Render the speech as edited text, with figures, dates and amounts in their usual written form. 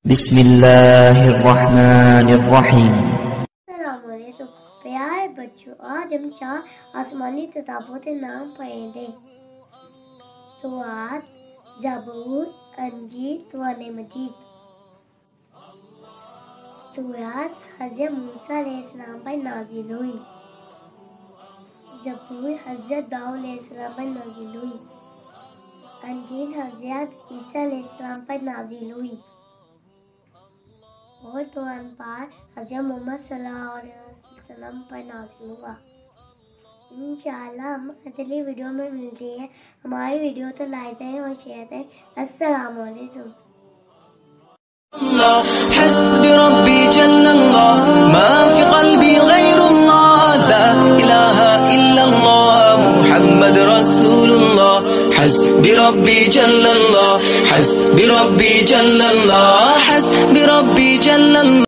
بسم اللہ الرحمن الرحیم۔ السلام علیکم پیارے بچوں، آج ہم 4 آسمانی کتابوں کے نام پڑھیں گے۔ توراۃ، زبور، انجیل، قرآن مجید۔ توراۃ حضرت موسیٰ علیہ السلام پر نازل ہوئی۔ زبور حضرت داؤد علیہ السلام پر نازل ہوئی۔ انجیل حضرت عیسیٰ علیہ السلام پر نازل ہوئی۔ اور قرآن پاک حضرت محمد صلی اللہ علیہ وسلم پر نازل ہوا۔ انشاءاللہ ہم اگلی ویڈیو میں ملتے ہیں۔ ہماری ویڈیو تو لائک کریں اور شیئر کریں۔ السلام علیکم۔ حسبي ربي جل الله ما في قلبي غير الله لا إله إلا الله محمد رسول الله حسبي ربي جل الله حسبي ربي جل الله حسبي ربي جل الله